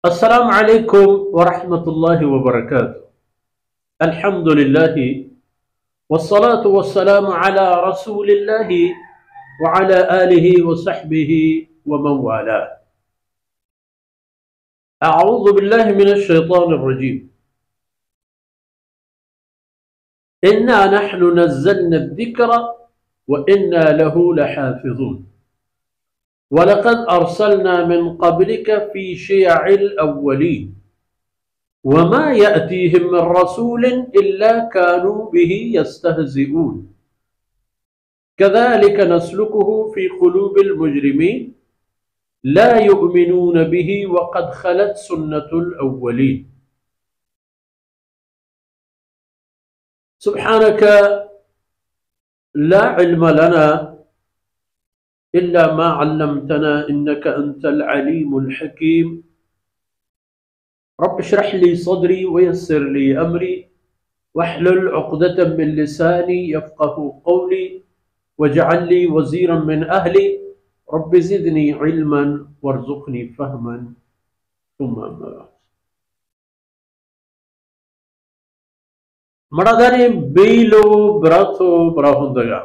السلام عليكم ورحمة الله وبركاته. الحمد لله والصلاة والسلام على رسول الله وعلى آله وصحبه ومن والاه. أعوذ بالله من الشيطان الرجيم. إنا نحن نزلنا الذكر وإنا له لحافظون ولقد أرسلنا من قبلك في شيع الأولين وما يأتيهم من رسول إلا كانوا به يستهزئون كذلك نسلكه في قلوب المجرمين لا يؤمنون به وقد خلت سنة الأولين. سبحانك لا علم لنا إلا ما علمتنا إنك أنت العليم الحكيم. رب اشرح لي صدري ويسر لي أمري واحلل عقدة من لساني يفقه قولي واجعل لي وزيرا من أهلي رب زدني علما وارزقني فهما ثم أما بعد. مرداني بيلو براتو براهندگا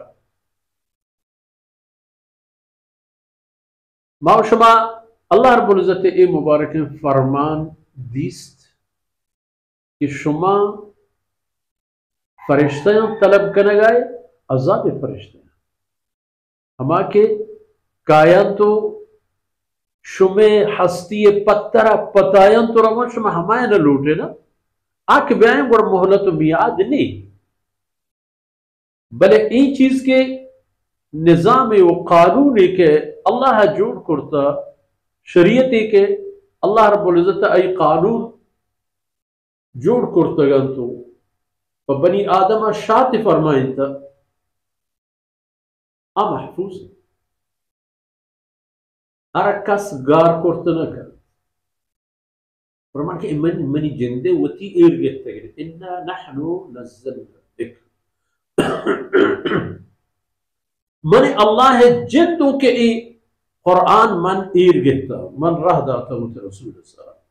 ما شما الله رب العزت ای مبارک فرمان دیست کہ شما فرشتیاں طلب کرنے گئے عذاب فرشتیاں ہما کے کائن تو شما ہستی پترہ پتائن تو رمان شما ہمائے نہ لوٹے نا آکھ بیائیں گوڑ محلت و میاد نہیں بلے این چیز کے نظام و قانون کے اللہ جوڑ کرتا شریعت کے اللہ رب العزت ای قانون جوڑ کرتا گن تو بنی آدم شاط فرمائن تا محفوظ کس گار کرتا نہ کر فرمان کہ منی جندے وتی ایر گہتا گئے انا نحنو نزلنا ذکر من اللہ جندوں کے ای قرآن من ایر گہتا من رہ داتا ہوتا رسول صلی اللہ علیہ وسلم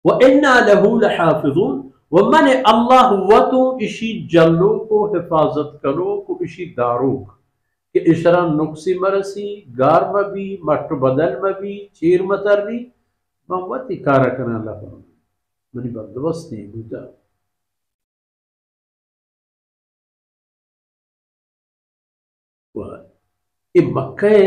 وَإِنَّا لَهُ لَحَافِظُونَ وَمَنِ اللہ وَتُو اِشی جلو کو حفاظت کرو کو اِشی دارو کہ اشرا نقصی مرسی گار مبی مٹ بدل مبی چیر متر بھی موتی کارا کرنا اللہ فرمان منی بردوست نہیں بوتا ای مکہ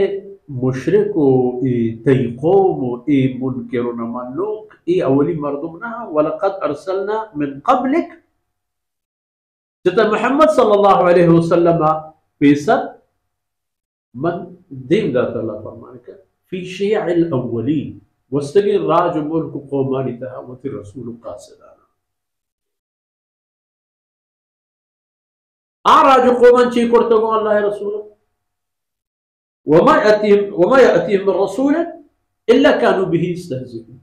مشرک و ای تی قوم و ای منکر و نمانلوک ای اولی مردم نہا وَلَقَدْ أَرْسَلْنَا مِنْ قَبْلِكَ جتا محمد صلی اللہ علیہ وسلم پیسر من دیم داتا اللہ فرمانے کا فی شیع الاولین وستگی راج ملک قومانی تہا وتی رسول قاسدانا راج قومان چی کرتا گو اللہ رسول وما يأتيهم من رسول إلا كانوا به يستهزئون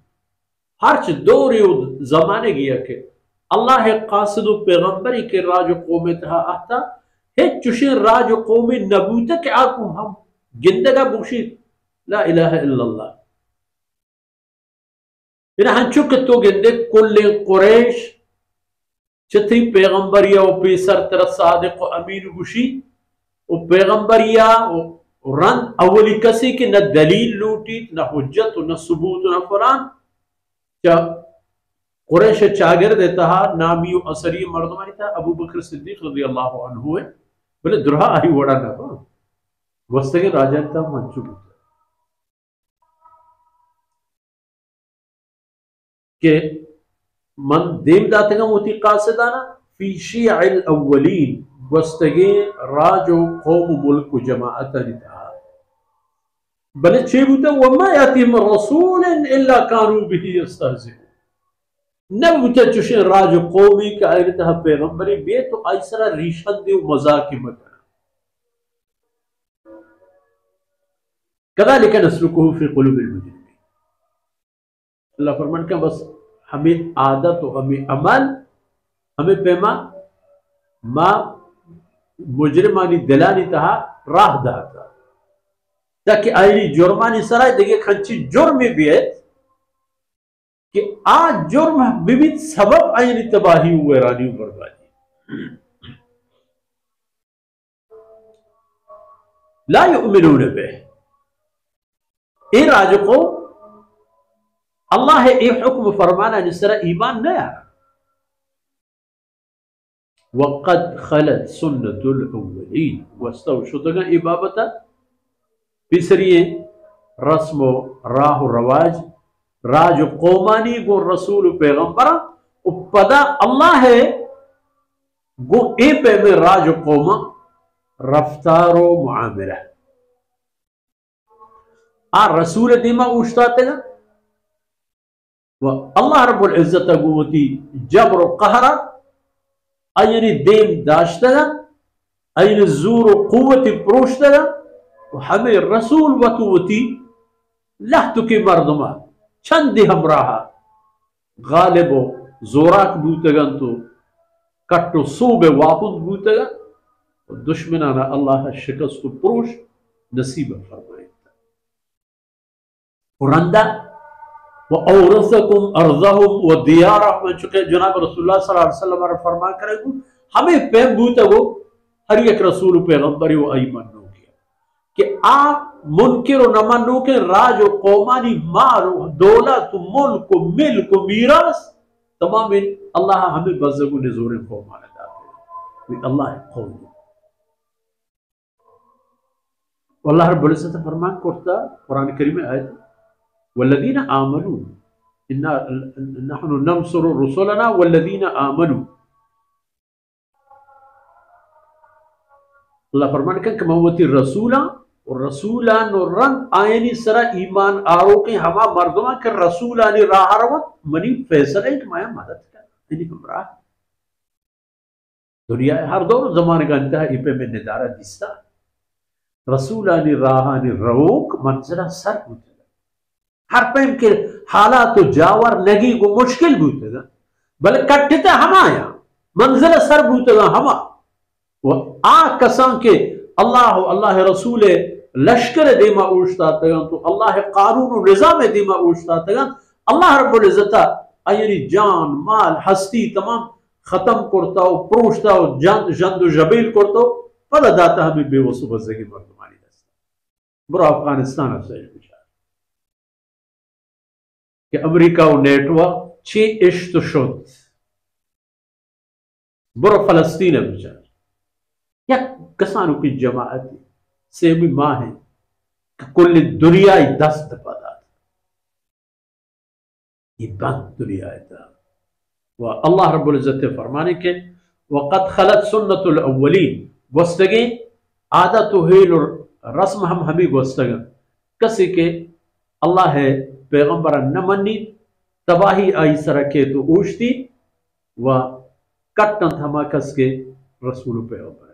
ہرچ دوری و زمانے گیا کہ اللہ قاصد و پیغمبری کے راج قوم تہا آتا ہے چوشین راج قوم نبوتا کہ آکو ہم گندگا بوشید لا الہ الا اللہ یعنی ہنچو کتو گندے کل قریش چتی پیغمبریا و پیسر تر صادق و امین بوشی و پیغمبریا و رن اولی کسی کی نہ دلیل لوٹیت نہ حجت نہ ثبوت نہ فلان کیا قریش چاگر دیتا ہے نامی و اثری مردمانی تھا ابو بکر صدیق رضی اللہ عنہ ہے بلے درہا آئی وڑا نہ با وستگی راجہ تا منچو بوتا کہ من دیم داتے گا موتی قاسدانا فی شیع الاولین وستگی راج و قوم ملک و جماعتا نتا بلے چھے بوتا وَمَا يَأْتِهِمْ رَسُولٍ إِلَّا كَانُوا بِهِ يَسْتَهْزِئُونَ نب بوتا چوشن راج و قومی کا آئیتا پیغمبری بے تو ایسرا ریشن دے و مذاکی مکر كَذَلِكَ نَسْلُكُهُ فِي قُلُوبِ الْمُجْرِمِينَ اللہ فرمان کہ بس ہمیں عادت و ہمیں عمل ہمیں پیما ما مجرمانی دلانی تہا راہ داتا تاکہ آئینی جرمانی سرائے دیکھے کھنچی جرمی بیت کہ آج جرم بیت سبب آئینی تباہی ہوئے رانی و بربادی لا یؤمنون بے اے راجقو اللہ اے حکم فرمانا جس طرح ایمان نہ آ وقد خلت سنت الاولین وستو شدگا عبابتا پیسریے رسم و راہ و رواج راج و قومانی گو رسول و پیغمبر و پدا اللہ ہے گو اے پہ میں راج و قوما رفتار و معاملہ رسول دیما اوشتاتے گا اللہ رب العزت گوتی جبر و قہر اینی دیم داشتا گا اینی زور و قوت پروشتا گا ہمیں رسول وطوتی لہتو کی مردمہ چندی ہمراہا غالب و زوراک بوتگن تو کٹو صوب واپن بوتگا دشمنانا اللہ شکست و پروش نصیب فرمائے قرآندہ وَأَوْرَثَكُمْ أَرْضَهُمْ وَدِيَارَهُمْ من چکے جناب رسول اللہ صلی اللہ علیہ وسلم نے فرما کرے گو ہمیں پیم بوتا گو ہر ایک رسول پیغمبری و ایمان نو کیا کہ آپ منکر و نمانو کے راج و قومانی مال و دولت و ملک و ملک و میراث تمام اللہ ہمیں بزرگو نزور قومانا داتے ہیں اللہ قوم واللہ رب العزت فرمان کرتا قرآن کریم میں آیت والذین آمنوا نحن ننصر رسولنا والذین آمنوا اللہ فرمان کہ موتی رسولا اور رسولان اور رنگ آئینی سرا ایمان آرو کے ہما مردمہ کہ رسولانی راہ روت منی فیصلہ ایک مایا مدد کر یعنی ہمراہ دنیا ہر دور زمانے کا انتہا ایپے میں ندارہ دیستا رسولانی راہانی روک منزلہ سر ہوتا ہر پیم کے حالات جاور نگی کو مشکل بوتے گا بلے کٹھتا ہما یا منزل سر بوتے گا ہما وہ کسان کے اللہ رسول لشکر دیما اوشتا تگا تو اللہ قانون و نظام دیما اوشتا تگا اللہ رب العزت اینی جان مال ہستی تمام ختم کرتا ہو پروشتا ہو جند و جبیل کرتا ہو پدا داتا ہمیں بے وصو بزدگی مردمانی دستا برا افغانستان افزائش بچار کہ امریکہ و نیٹوا چی اشت شد برا فلسطین بچار یا کسانوں کی جماعت سیمی ماں ہیں کہ کل دنیا دست پدا یہ بند دنیا تھا اللہ رب العزت فرمانے کے وقد خلت سنت الاولین گوستگی عادت و حیل اور رسم ہمیں گوستگا کسی کے اللہ ہے پیغمبر نمانی تباہی آئی سرکے تو اوشتی و کٹن تھما کس کے رسول پیغمبر